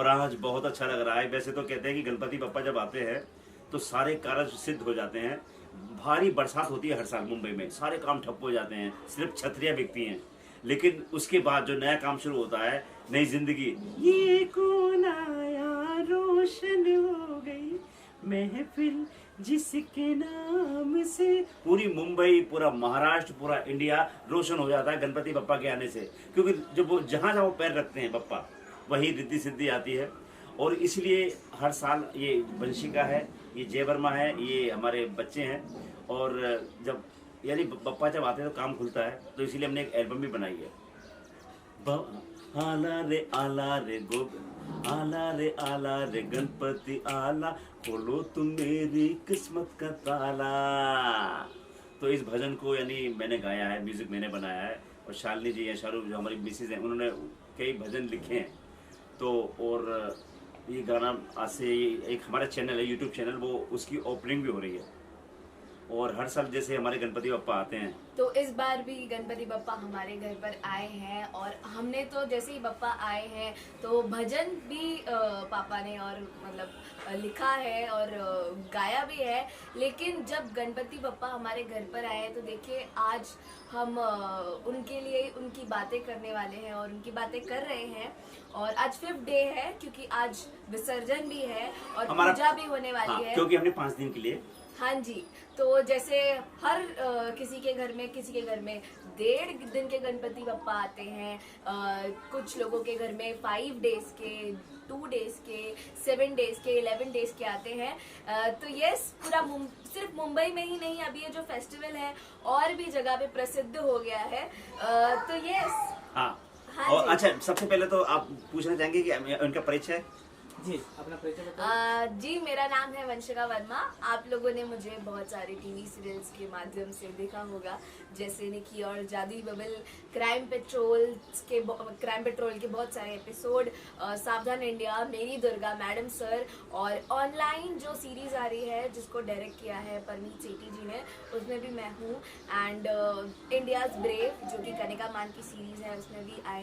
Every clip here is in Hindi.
और आज बहुत अच्छा लग रहा है। वैसे तो कहते हैं कि गणपति बप्पा जब आते हैं तो सारे कार्य सिद्ध हो जाते हैं। भारी बरसात होती है हर साल मुंबई में, सारे काम ठप हो जाते हैं, सिर्फ छतरियाँ बिकती हैं। लेकिन उसके बाद जो नया काम शुरू होता है, नई जिंदगी, ये कौन आया रोशन हो गई महफिल जिसके नाम से, पूरी मुंबई, पूरा महाराष्ट्र, पूरा इंडिया रोशन हो जाता है गणपति बप्पा के आने से। क्योंकि जब वो जहाँ जहाँ वो पैर रखते हैं बप्पा, वही रिद्धि सिद्धि आती है। और इसलिए हर साल ये वंशिका है, ये जय वर्मा है, ये हमारे बच्चे हैं। और जब यानी बप्पा जब आते हैं तो काम खुलता है, तो इसीलिए हमने एक एल्बम भी बनाई है। आला रे आला रे गणपति आला, खोलो तुम मेरी किस्मत का ताला। तो इस भजन को यानी मैंने गाया है, म्यूजिक मैंने बनाया है, और शालिनी जी या शाहरुख जो हमारी मिसेज हैं, उन्होंने कई भजन लिखे हैं। तो और ये गाना आज से एक हमारा चैनल है, यूट्यूब चैनल, वो उसकी ओपनिंग भी हो रही है। और हर साल जैसे हमारे गणपति बप्पा आते हैं, तो इस बार भी गणपति बप्पा हमारे घर पर आए हैं, और हमने तो जैसे ही बप्पा आए हैं तो भजन भी पापा ने और मतलब लिखा है और गाया भी है। लेकिन जब गणपति बप्पा हमारे घर पर आए तो देखिए आज हम उनके लिए उनकी बातें करने वाले हैं और उनकी बातें कर रहे हैं। और आज 5th डे है, क्योंकि आज विसर्जन भी है और पूजा भी होने वाली है, क्योंकि हमने 5 दिन के लिए। हाँ जी, तो जैसे हर किसी के घर में 1.5 दिन के गणपति बप्पा आते हैं, कुछ लोगों के घर में 5 डेज के, 2 डेज के, 7 डेज के, 11 डेज के आते हैं। तो यस, पूरा सिर्फ मुंबई में ही नहीं, अभी ये जो फेस्टिवल है और भी जगह पे प्रसिद्ध हो गया है। तो यस, हाँ, हाँ और अच्छा, सबसे पहले तो आप पूछना चाहेंगे कि उनका परिचय जी, अपना परिचय बताइए। जी, मेरा नाम है वंशिका वर्मा। आप लोगों ने मुझे बहुत सारे टीवी सीरियल्स के माध्यम से देखा होगा, जैसे निकी और जादुई बबल, क्राइम पेट्रोल के बहुत सारे एपिसोड, सावधान इंडिया, मेरी दुर्गा, मैडम सर, और ऑनलाइन जो सीरीज आ रही है जिसको डायरेक्ट किया है परमीत सेठी जी ने, उसमें भी मैं हूँ। एंड इंडियाज ब्रेव जो कि कनिका मान की सीरीज है, उसमें भी I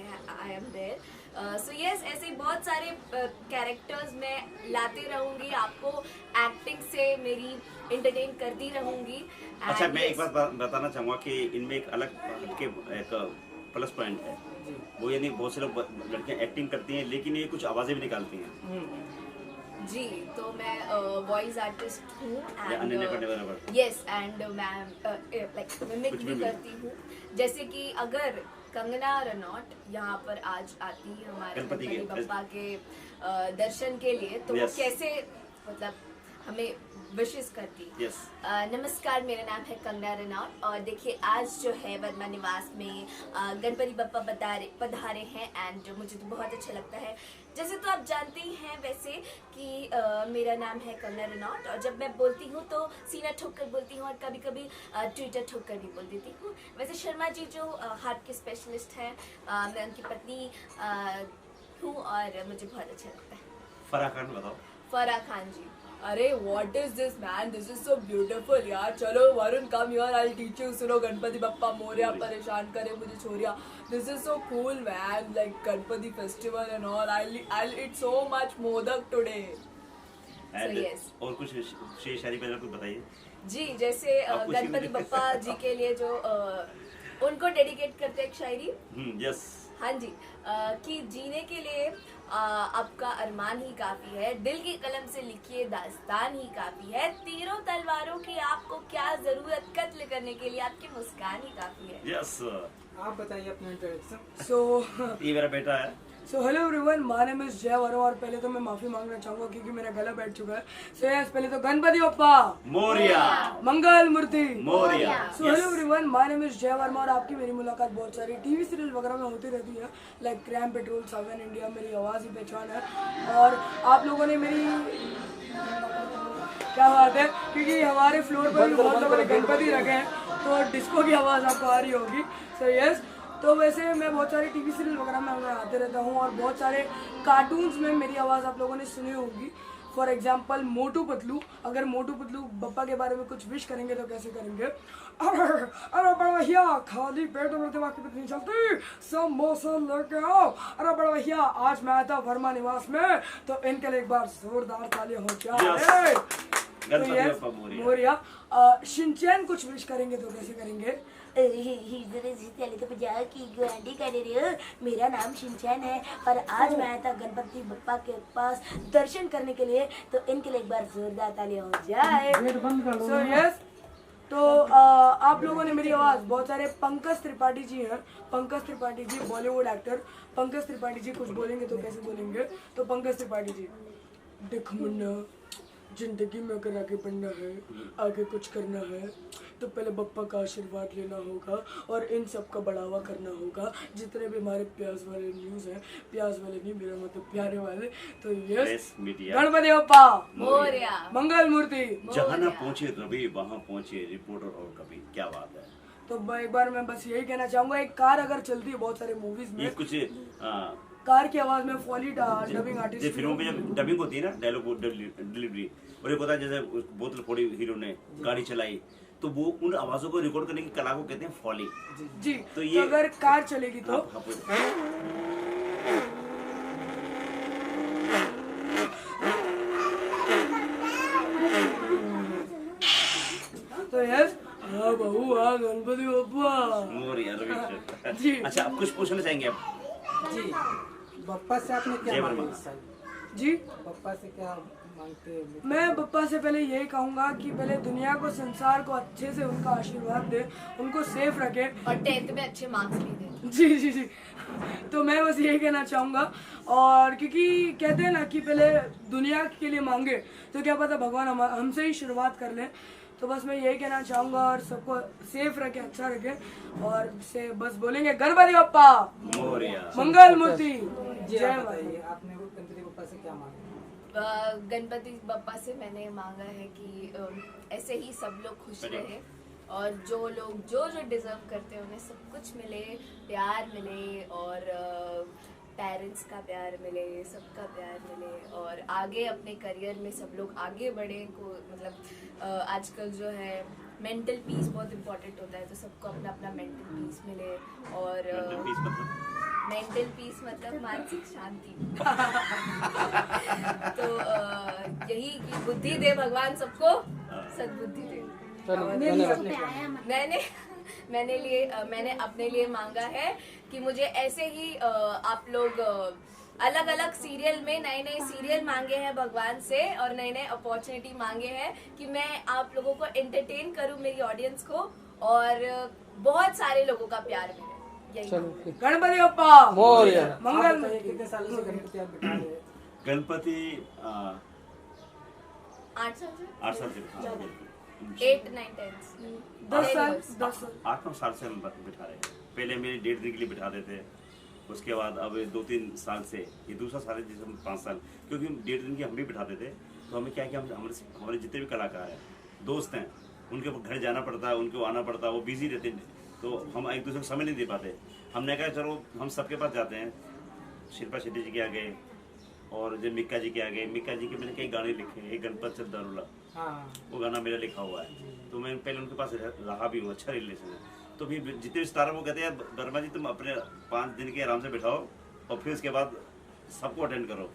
am there. So yes, ऐसे बहुत सारे कैरेक्टर्स मैं लाते रहूंगी, आपको एक्टिंग से मेरी एंटरटेन करती रहूंगी। अच्छा, मैं एक बात बताना चाहूँगा कि इनमें एक अलग के एक प्लस पॉइंट है, वो यानी बहुत से लोग लड़कियाँ एक्टिंग करती हैं लेकिन ये कुछ आवाज़ें भी निकालती हैं। जी, तो मैं वॉइस आर्टिस्ट हूँ एंड यस, एंड मैं लाइक मिमिक भी करती हूँ। जैसे कि अगर कंगना रनौत यहाँ पर आज आती हमारे गणपति बप्पा के दर्शन के लिए, तो वो कैसे मतलब हमें विशेष करती। नमस्कार, मेरा नाम है कंगना रनौत, और देखिए आज जो है वर्मा निवास में गणपति बप्पा पधारे हैं, एंड मुझे तो बहुत अच्छा लगता है। जैसे तो आप जानते ही हैं वैसे कि मेरा नाम है कंगना रनौत, और जब मैं बोलती हूँ तो सीना ठोक कर बोलती हूँ और कभी कभी ट्विटर ठोक कर भी बोल देती हूँ। वैसे शर्मा जी जो हार्ट के स्पेशलिस्ट हैं, मैं उनकी पत्नी हूँ और मुझे बहुत अच्छा लगता है। फराह खान बताओ। फराह खान जी, अरे what is this man, this is so beautiful यार। चलो Varun, come here, I teach you. सुनो, गणपति बप्पा मोरया, परेशान करे मुझे छोरिया। This is so cool man, like Ganpati festival and all. I eat so much modak today. Yes, और कुछ शेर शायरी पहले कुछ बताइए जी। जैसे गणपति बप्पा जी के लिए जो उनको डेडिकेट करते एक शायरी। यस, हाँ जी, कि जीने के लिए आपका अरमान ही काफी है, दिल की कलम से लिखिए दास्तान ही काफी है, तीरों तलवारों की आपको क्या जरूरत, कत्ल करने के लिए आपकी मुस्कान ही काफी है। यस, आप बताइए अपना इंट्रोडक्शन। ये मेरा बेटा है। सो hello everyone, my name is Jay Verma, और पहले तो मैं माफी मांगना चाहूंगा क्योंकि मेरा गला बैठ चुका है। सो यस, पहले तो Ganpati Bappa Morya, Mangal Murti Morya. So hello everyone, my name is Jay Verma, और आपकी मेरी मुलाकात बहुत सारी टीवी सीरियल वगैरह में होती रहती है, लाइक क्राइम पेट्रोल, सावधान इंडिया, मेरी आवाज़ ही पहचान है। और आप लोगों ने मेरी क्या बात है, क्योंकि हमारे फ्लोर पर भी बहुत लोगों ने गणपति रखे हैं, तो डिस्को की आवाज़ आपको आ रही होगी। सो यस, तो वैसे मैं बहुत सारे टीवी सीरियल वगैरह में आते रहता हूँ, और बहुत सारे कार्टून्स में मेरी आवाज़ आप लोगों ने सुनी होगी। फॉर एग्जाम्पल मोटू पतलू, अगर मोटू पतलू बप्पा के बारे में कुछ विश करेंगे तो कैसे करेंगे? अरे बड़ा भैया खाली पेट में दिमाग की नहीं चलती, समोसा लेके आओ। अरे बड़ा भैया आज मैं आया था वर्मा निवास में, तो इनके लिए एक बार जोरदार तालियां हो जाए। मोरिया। शिनचैन कुछ विश करेंगे तो कैसे करेंगे? मेरा नाम शिनचैन है और आज मैं आया था गणपति बप्पा के पास दर्शन करने के लिए, तो इनके लिए एक बार जोरदार तालियां हो जाए। So yes, तो आप लोगों ने मेरी आवाज़, बहुत सारे पंकज त्रिपाठी जी हैं, पंकज त्रिपाठी जी बॉलीवुड एक्टर, पंकज त्रिपाठी जी कुछ बोलेंगे तो कैसे बोलेंगे? तो पंकज त्रिपाठी जी, देख मुन्ना, जिंदगी में अगर आगे बढ़ना है, आगे कुछ करना है, तो पहले बप्पा का आशीर्वाद लेना होगा और इन सब का बढ़ावा करना होगा। जितने भी हमारे प्याज वाले न्यूज़ हैं, प्याज वाले नहीं, मेरा मतलब प्यारे वाले, तो यस, गणपति बप्पा मोरया, मंगल मूर्ति। जहाँ ना पहुँचे रवि वहाँ पहुँचे रिपोर्टर और कभी, क्या बात है। तो एक बार मैं बस यही कहना चाहूंगा, एक कार अगर चलती है बहुत सारे मूवीज में, ये कुछ कार की आवाज में फॉली डबिंग आर्टिस्ट, फिल्मों में जब डबिंग होती है ना, डायलॉग डिलीवरी, और एक होता है जैसे बोतल फोड़ी हीरो ने, गाड़ी चलाई, तो वो उन आवाजों को रिकॉर्ड करने की कला को कहते हैं फॉली। जी। तो ये अगर कार चलेगी तो तो यस, हाँ बहू, हाँ गणपति बप्पा मोरया। जी। अच्छा, आप कुछ पूछना चाहेंगे आप? जी, बप्पा से आपने क्या मांगा इस साल? जी, बप्पा से क्या मांगते हैं? मैं बप्पा से पहले यही कहूंगा कि पहले दुनिया को, संसार को अच्छे से उनका आशीर्वाद दे, उनको सेफ रखे और 10th में अच्छे मार्क्स भी दे। जी जी जी। तो मैं बस यही कहना चाहूंगा, और क्योंकि कहते हैं ना कि पहले दुनिया के लिए मांगे तो क्या पता भगवान हमसे ही शुरुआत कर ले। तो बस मैं यही कहना चाहूंगा, और सबको सेफ रखे, अच्छा रखे, और से बस बोलेंगे गणपति बप्पा मोरया, मंगल मूर्ति। जी, आप बताइए, आपने गणपति बप्पा से क्या मांगा? गणपति बप्पा से मैंने मांगा है कि ऐसे ही सब लोग खुश रहे, और जो लोग जो डिजर्व करते हैं उन्हें सब कुछ मिले, प्यार मिले, और पेरेंट्स का प्यार मिले, सबका प्यार मिले, और आगे अपने करियर में सब लोग आगे बढ़े को, मतलब आजकल जो है मेंटल पीस बहुत इम्पोर्टेंट होता है, तो सबको अपना अपना मेंटल पीस मिले, और मेंटल पीस मतलब मानसिक शांति। तो यही कि बुद्धि दे भगवान सबको, सद्बुद्धि दे। मैंने अपने लिए मांगा है कि मुझे ऐसे ही आप लोग अलग अलग सीरियल में नए नए सीरियल मांगे हैं भगवान से, और नए नए अपॉर्चुनिटी मांगे हैं कि मैं आप लोगों को एंटरटेन करूं, मेरी ऑडियंस को, और बहुत सारे लोगों का प्यार मिले। गणपति बप्पा मोरया। मंगल। कितने सालों से गणपति आप बिठा रहे हैं? गणपति 8 साल से 8 साल से 8, 9, 10 10 साल 8-9 साल से हम बिठा रहे हैं। पहले मेरे 1.5 दिन के लिए बिठाते थे, उसके बाद अब 2-3 साल से, ये दूसरा साल है जिसे हम 5 साल, क्योंकि 1.5 दिन की हम भी बिठाते थे, तो हमें क्या कि हमारे जितने भी कलाकार हैं, दोस्त हैं, उनके घर जाना पड़ता है, उनको आना पड़ता है, वो बिजी रहते हैं, तो हम एक दूसरे को समय नहीं दे पाते। हमने कहा चलो हम सबके पास जाते हैं, शिल्पा शेट्टी जी के आगे, और जब मिक्का जी के आगे, मिक्का जी के मैंने कई गाने लिखे हैं, एक गणपत चल दारुला, वो गाना मेरा लिखा हुआ है, तो मैं पहले उनके पास रहा भी हूँ, अच्छा रिलेशन है। तो फिर जितने भी स्टार वो कहते हैं वर्मा जी तुम अपने 5 दिन के आराम से बिठाओ, और फिर उसके बाद सबको अटेंड करो।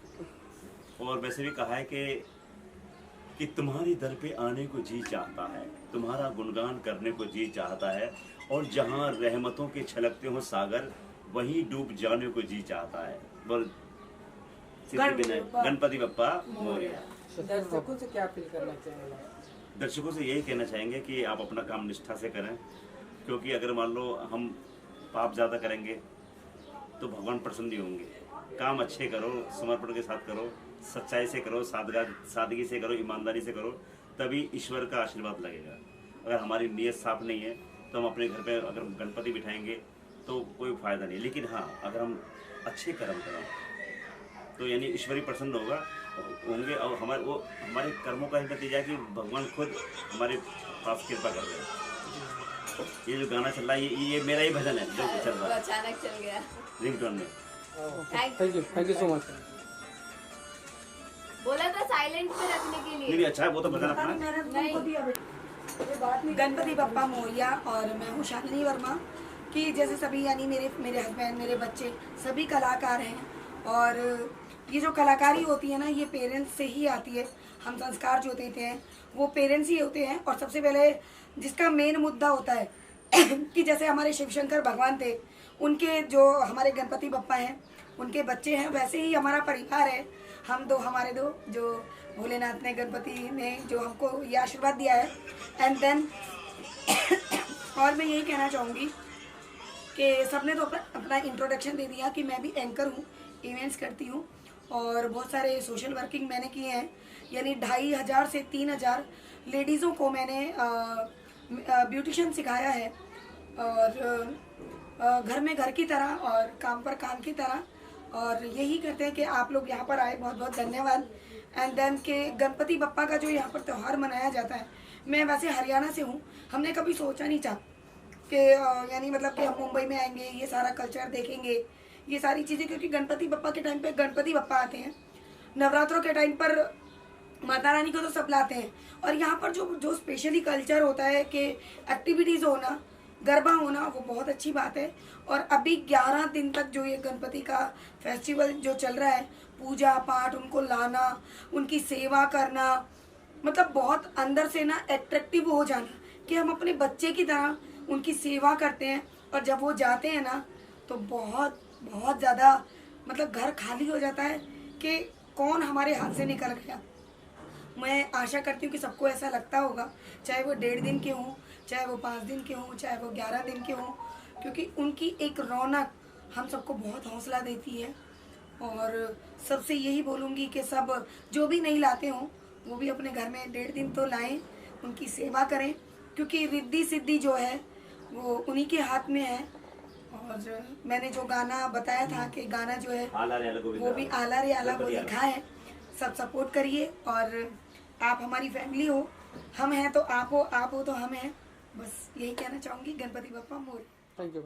और वैसे भी कहा है कि तुम्हारी दर पे आने को जी चाहता है, तुम्हारा गुणगान करने को जी चाहता है, और जहाँ रहमतों के छलकते हो सागर, वहीं डूब जाने को जी चाहता है। बोल गणपति बप्पा मोरया। दर्शकों से क्या अपील करना चाहेंगे? दर्शकों से यही कहना चाहेंगे कि आप अपना काम निष्ठा से करें, क्योंकि अगर मान लो हम पाप ज़्यादा करेंगे तो भगवान प्रसन्न नहीं होंगे। काम अच्छे करो, समर्पण के साथ करो, सच्चाई से करो, सादगी से करो, ईमानदारी से करो, तभी ईश्वर का आशीर्वाद लगेगा। अगर हमारी नीयत साफ नहीं है तो हम अपने घर पे अगर गणपति बिठाएंगे तो कोई फ़ायदा नहीं। लेकिन हाँ, अगर हम अच्छे कर्म करें तो यानी ईश्वरी प्रसन्न होंगे, और हमारे कर्मों का ही नतीजा है कि भगवान खुद हमारे पास कृपा कर रहे हैं। ये जो गाना चल रहा है ये मेरा ही भजन है जो चल रहा है, अचानक चल गया रिंगटोन में। Thank you so much. बोला था साइलेंट पे रखने के नहीं लिए। नहीं, अच्छा है, वो तो बता अपना। गणपति बप्पा मोरिया। और मैं हूँ शालिनी वर्मा। कि जैसे सभी यानी मेरे हस्बैंड, मेरे बच्चे सभी कलाकार हैं। और ये जो कलाकारी होती है ना, ये पेरेंट्स से ही आती है। हम संस्कार जो देते हैं वो पेरेंट्स ही होते हैं। और सबसे पहले जिसका मेन मुद्दा होता है कि जैसे हमारे शिवशंकर भगवान थे, उनके जो हमारे गणपति बप्पा हैं उनके बच्चे हैं, वैसे ही हमारा परिवार है। हमारे दो जो भोलेनाथ ने, गणपति ने जो हमको ये आशीर्वाद दिया है। एंड देन और मैं यही कहना चाहूँगी कि सबने तो अपना इंट्रोडक्शन दे दिया कि मैं भी एंकर हूँ, इवेंट्स करती हूँ और बहुत सारे सोशल वर्किंग मैंने किए हैं। यानी 2500 से 3000 लेडीज़ों को मैंने ब्यूटिशियन सिखाया है। और घर में घर की तरह और काम पर काम की तरह। और यही कहते हैं कि आप लोग यहाँ पर आए, बहुत बहुत धन्यवाद। एंड देन के गणपति बप्पा का जो यहाँ पर त्यौहार मनाया जाता है, मैं वैसे हरियाणा से हूँ, हमने कभी सोचा नहीं था कि यानी मतलब कि हम मुंबई में आएंगे, ये सारा कल्चर देखेंगे, ये सारी चीज़ें। क्योंकि गणपति बप्पा के टाइम पे गणपति बप्पा आते हैं, नवरात्रों के टाइम पर माता रानी को तो सब लाते हैं। और यहाँ पर जो स्पेशली कल्चर होता है कि एक्टिविटीज़ होना, गरबा होना, वो बहुत अच्छी बात है। और अभी 11 दिन तक जो ये गणपति का फेस्टिवल जो चल रहा है, पूजा पाठ, उनको लाना, उनकी सेवा करना, मतलब बहुत अंदर से ना एट्रैक्टिव हो जाना कि हम अपने बच्चे की तरह उनकी सेवा करते हैं। और जब वो जाते हैं ना तो बहुत बहुत ज़्यादा मतलब घर खाली हो जाता है कि कौन हमारे हाथ से निकल गया। मैं आशा करती हूँ कि सबको ऐसा लगता होगा, चाहे वो 1.5 दिन के हों, चाहे वो 5 दिन के हों, चाहे वो 11 दिन के हों। क्योंकि उनकी एक रौनक हम सबको बहुत हौसला देती है। और सबसे यही बोलूँगी कि सब जो भी नहीं लाते हों वो भी अपने घर में 1.5 दिन तो लाएं, उनकी सेवा करें। क्योंकि रिद्धि सिद्धि जो है वो उन्हीं के हाथ में है। और मैंने जो गाना बताया था कि गाना जो है वो भी आला रे आला वो लिखा है। सब सपोर्ट करिए। और आप हमारी फैमिली हो, हम हैं तो आप हो तो हम हैं। बस यही कहना चाहूँगी। गणपति बप्पा मोरया। Thank you.